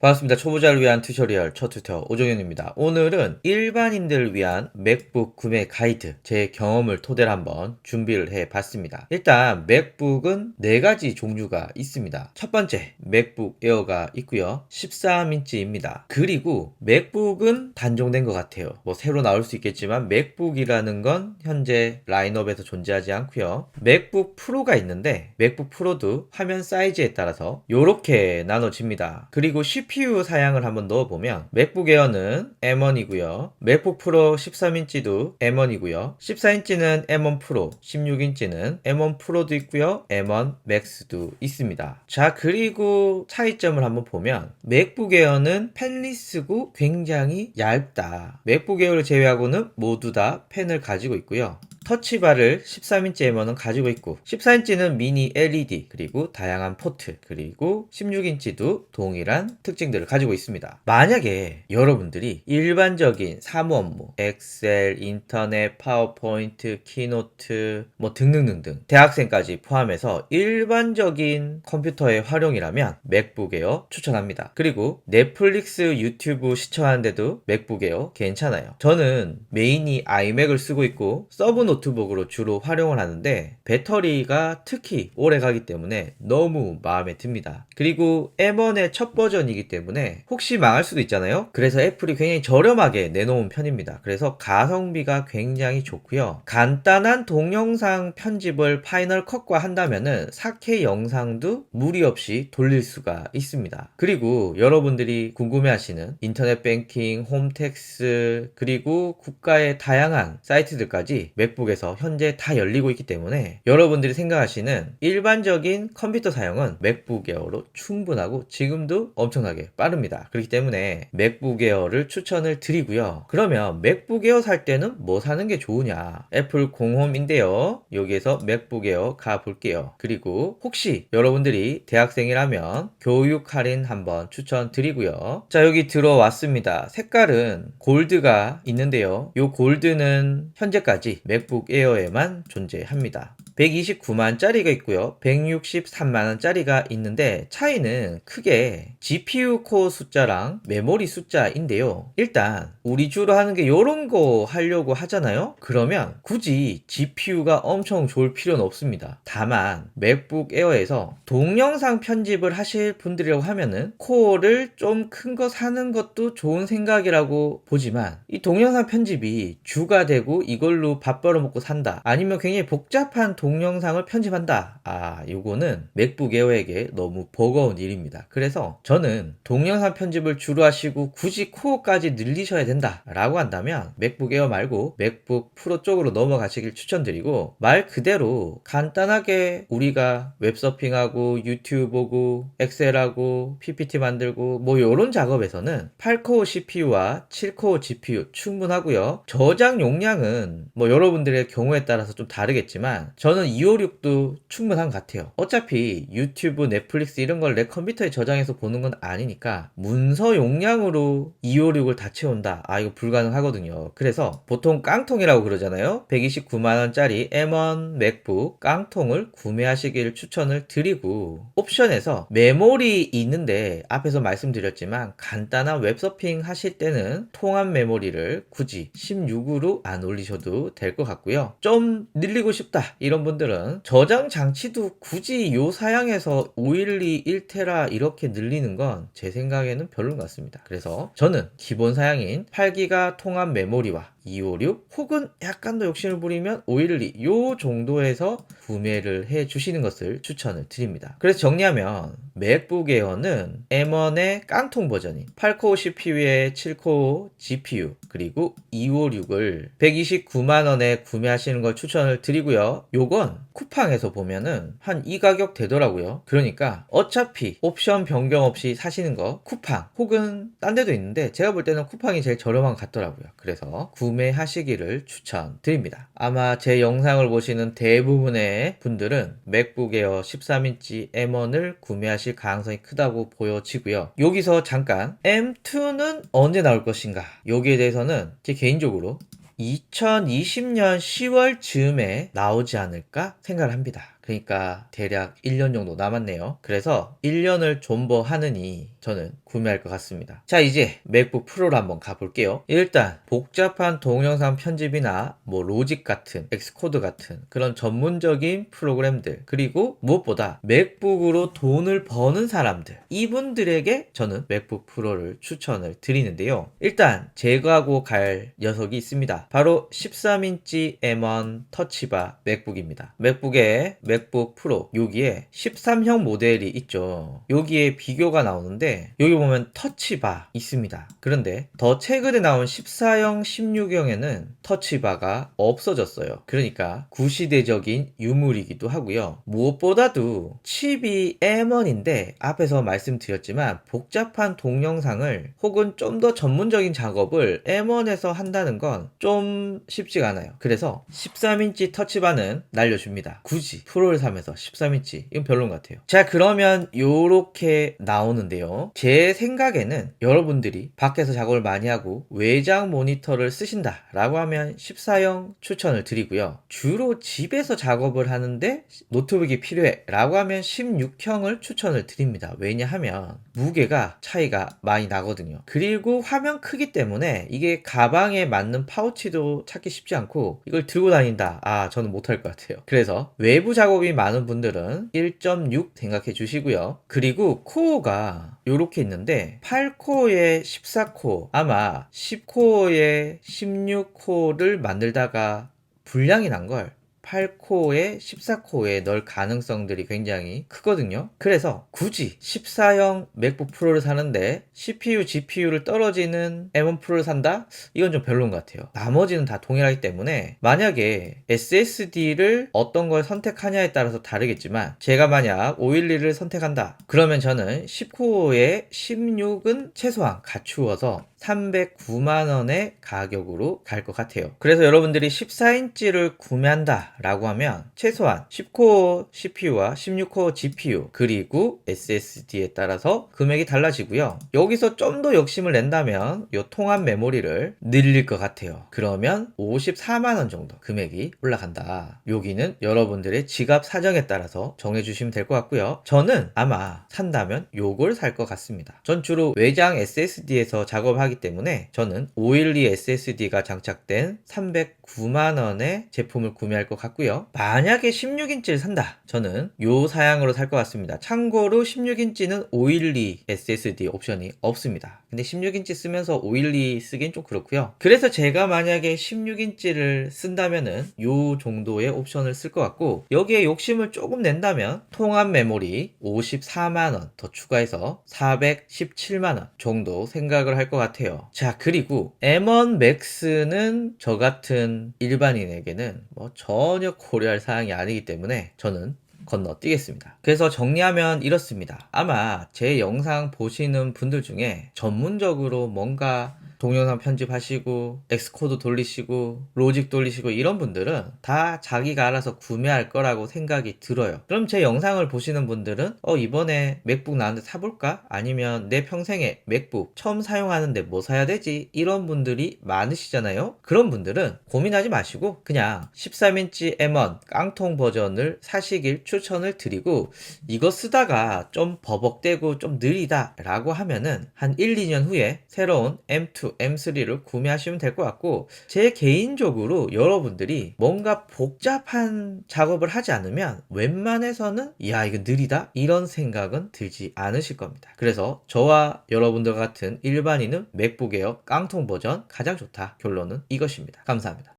반갑습니다. 초보자를 위한 튜토리얼 첫 튜터 오종현입니다. 오늘은 일반인들을 위한 맥북 구매 가이드 제 경험을 토대로 한번 준비를 해봤습니다. 일단 맥북은 4가지 종류가 있습니다. 첫 번째 맥북 에어가 있고요. 13인치입니다. 그리고 맥북은 단종된 것 같아요. 뭐 새로 나올 수 있겠지만 맥북이라는 건 현재 라인업에서 존재하지 않고요. 맥북 프로가 있는데 맥북 프로도 화면 사이즈에 따라서 이렇게 나눠집니다. 그리고 CPU 사양을 한번 넣어보면 맥북 에어는 M1이고요. 맥북 프로 13인치도 M1이고요. 14인치는 M1 프로, 16인치는 M1 프로도 있고요. M1 맥스도 있습니다. 자, 그리고 차이점을 한번 보면 맥북 에어는 펜리스고 굉장히 얇다. 맥북 에어를 제외하고는 모두 다 펜을 가지고 있고요. 터치바를 13인치 M1은 가지고 있고 14인치는 미니 LED 그리고 다양한 포트 그리고 16인치도 동일한 특징들을 가지고 있습니다. 만약에 여러분들이 일반적인 사무 업무 엑셀, 인터넷, 파워포인트, 키노트 뭐 등등등등 대학생까지 포함해서 일반적인 컴퓨터의 활용이라면 맥북 에어 추천합니다. 그리고 넷플릭스, 유튜브 시청하는데도 맥북 에어 괜찮아요. 저는 메인이 아이맥을 쓰고 있고 서브 노트북으로 주로 활용을 하는데 배터리가 특히 오래 가기 때문에 너무 마음에 듭니다. 그리고 M1의 첫 버전이기 때문에 혹시 망할 수도 있잖아요. 그래서 애플이 굉장히 저렴하게 내놓은 편입니다. 그래서 가성비가 굉장히 좋고요. 간단한 동영상 편집을 파이널 컷과 한다면은 4K 영상도 무리 없이 돌릴 수가 있습니다. 그리고 여러분들이 궁금해하시는 인터넷 뱅킹, 홈택스 그리고 국가의 다양한 사이트들까지 맥북에서 현재 다 열리고 있기 때문에 여러분들이 생각하시는 일반적인 컴퓨터 사용은 맥북 에어로 충분하고 지금도 엄청나게 빠릅니다. 그렇기 때문에 맥북 에어를 추천을 드리고요. 그러면 맥북 에어 살 때는 뭐 사는 게 좋으냐? 애플 공홈인데요. 여기에서 맥북 에어 가볼게요. 그리고 혹시 여러분들이 대학생이라면 교육 할인 한번 추천드리고요. 자, 여기 들어왔습니다. 색깔은 골드가 있는데요. 이 골드는 현재까지 맥북 에어에만 존재합니다. 129만짜리가 있고요. 163만원짜리가 있는데 차이는 크게 GPU 코어 숫자랑 메모리 숫자인데요. 일단 우리 주로 하는 게 이런 거 하려고 하잖아요. 그러면 굳이 GPU가 엄청 좋을 필요는 없습니다. 다만 맥북 에어에서 동영상 편집을 하실 분들이라고 하면은 코어를 좀 큰 거 사는 것도 좋은 생각이라고 보지만 이 동영상 편집이 주가 되고 이걸로 밥 벌어먹고 산다. 아니면 굉장히 복잡한 동영상을 편집한다. 요거는 맥북 에어에게 너무 버거운 일입니다. 그래서 저는 동영상 편집을 주로 하시고 굳이 코어까지 늘리셔야 된다 라고 한다면 맥북 에어 말고 맥북 프로 쪽으로 넘어가시길 추천드리고 말 그대로 간단하게 우리가 웹서핑하고 유튜브 보고 엑셀하고 PPT 만들고 뭐 요런 작업에서는 8코어 CPU와 7코어 GPU 충분하고요. 저장 용량은 뭐 여러분들의 경우에 따라서 좀 다르겠지만 저는 256도 충분한 것 같아요. 어차피 유튜브, 넷플릭스 이런 걸 내 컴퓨터에 저장해서 보는 건 아니니까 문서 용량으로 256을 다 채운다. 이거 불가능하거든요. 그래서 보통 깡통이라고 그러잖아요. 129만원짜리 M1 맥북 깡통을 구매하시기를 추천을 드리고 옵션에서 메모리 있는데 앞에서 말씀드렸지만 간단한 웹서핑 하실 때는 통합 메모리를 굳이 16으로 안 올리셔도 될 것 같고요. 좀 늘리고 싶다 이런 분들은 저장 장치도 굳이 요 사양에서 512 1테라 이렇게 늘리는 건 제 생각에는 별론 것 같습니다. 그래서 저는 기본 사양인 8기가 통합 메모리와 256 혹은 약간 더 욕심을 부리면 512 요 정도에서 구매를 해 주시는 것을 추천을 드립니다. 그래서 정리하면 맥북 에어는 M1의 깡통 버전인 8코어 CPU에 7코어 GPU 그리고 256을 129만원에 구매하시는 걸 추천을 드리고요. 요건 쿠팡에서 보면은 한 이 가격 되더라고요. 그러니까 어차피 옵션 변경 없이 사시는 거 쿠팡 혹은 딴 데도 있는데 제가 볼 때는 쿠팡이 제일 저렴한 것 같더라고요. 그래서 구매하시기를 추천드립니다. 아마 제 영상을 보시는 대부분의 분들은 맥북 에어 13인치 M1을 구매하실 가능성이 크다고 보여지고요. 여기서 잠깐 M2는 언제 나올 것인가 여기에 대해서는 제 개인적으로 2020년 10월 즈음에 나오지 않을까 생각을 합니다. 그러니까 대략 1년 정도 남았네요. 그래서 1년을 존버하느니 저는 구매할 것 같습니다. 자, 이제 맥북 프로로 한번 가볼게요. 일단 복잡한 동영상 편집이나 뭐 로직 같은 엑스코드 같은 그런 전문적인 프로그램들, 그리고 무엇보다 맥북으로 돈을 버는 사람들, 이분들에게 저는 맥북 프로를 추천을 드리는데요. 일단 제거하고 갈 녀석이 있습니다. 바로 13인치 M1 터치바 맥북입니다. 맥북에 맥북 프로, 여기에 13형 모델이 있죠. 여기에 비교가 나오는데 여기 보면 터치바 있습니다. 그런데 더 최근에 나온 14형, 16형에는 터치바가 없어졌어요. 그러니까 구시대적인 유물이기도 하고요. 무엇보다도 칩이 M1인데 앞에서 말씀드렸지만 복잡한 동영상을 혹은 좀 더 전문적인 작업을 M1에서 한다는 건 좀 쉽지가 않아요. 그래서 13인치 터치바는 날려줍니다. 굳이 프로를 사면서 13인치 이건 별론 것 같아요. 자, 그러면 요렇게 나오는데요. 제 생각에는 여러분들이 밖에서 작업을 많이 하고 외장 모니터를 쓰신다 라고 하면 14형 추천을 드리고요. 주로 집에서 작업을 하는데 노트북이 필요해 라고 하면 16형을 추천을 드립니다. 왜냐하면 무게가 차이가 많이 나거든요. 그리고 화면 크기 때문에 이게 가방에 맞는 파우치도 찾기 쉽지 않고 이걸 들고 다닌다, 저는 못할 것 같아요. 그래서 외부 작업이 많은 분들은 1.6 생각해 주시고요. 그리고 코어가 요렇게 있는데 8코어에 14코어, 아마 10코어에 16코어를 만들다가 불량이 난걸 8코어에 14코어에 넣을 가능성들이 굉장히 크거든요. 그래서 굳이 14형 맥북 프로를 사는데 CPU, GPU를 떨어지는 M1 프로를 산다? 이건 좀 별로인 것 같아요. 나머지는 다 동일하기 때문에 만약에 SSD를 어떤 걸 선택하냐에 따라서 다르겠지만 제가 만약 512를 선택한다 그러면 저는 10코어에 16은 최소한 갖추어서 309만원의 가격으로 갈 것 같아요. 그래서 여러분들이 14인치를 구매한다 라고 하면 최소한 10코어 CPU와 16코어 GPU 그리고 SSD에 따라서 금액이 달라지고요. 여기서 좀 더 욕심을 낸다면 이 통합 메모리를 늘릴 것 같아요. 그러면 54만원 정도 금액이 올라간다. 여기는 여러분들의 지갑 사정에 따라서 정해주시면 될 것 같고요. 저는 아마 산다면 요걸 살 것 같습니다. 전 주로 외장 SSD에서 작업하기 때문에 저는 512 SSD가 장착된 309만원의 제품을 구매할 것 같고요. 만약에 16인치를 산다, 저는 요 사양으로 살 것 같습니다. 참고로 16인치는 512 SSD 옵션이 없습니다. 근데 16인치 쓰면서 512 쓰긴 좀 그렇고요. 그래서 제가 만약에 16인치를 쓴다면은 요 정도의 옵션을 쓸 것 같고, 여기에 욕심을 조금 낸다면 통합 메모리 54만원 더 추가해서 417만원 정도 생각을 할 것 같아요. 자, 그리고 M1 Max는 저 같은 일반인에게는 뭐 전혀 고려할 사항이 아니기 때문에 저는 건너뛰겠습니다. 그래서 정리하면 이렇습니다. 아마 제 영상 보시는 분들 중에 전문적으로 뭔가 동영상 편집하시고 엑스코드 돌리시고 로직 돌리시고 이런 분들은 다 자기가 알아서 구매할 거라고 생각이 들어요. 그럼 제 영상을 보시는 분들은 이번에 맥북 나왔는데 사볼까? 아니면 내 평생에 맥북 처음 사용하는데 뭐 사야 되지? 이런 분들이 많으시잖아요. 그런 분들은 고민하지 마시고 그냥 13인치 M1 깡통 버전을 사시길 추천을 드리고, 이거 쓰다가 좀 버벅대고 좀 느리다 라고 하면은 한 1, 2년 후에 새로운 M2, M3를 구매하시면 될 것 같고, 제 개인적으로 여러분들이 뭔가 복잡한 작업을 하지 않으면 웬만해서는 야 이거 느리다 이런 생각은 들지 않으실 겁니다. 그래서 저와 여러분들 같은 일반인은 맥북 에어 깡통 버전 가장 좋다, 결론은 이것입니다. 감사합니다.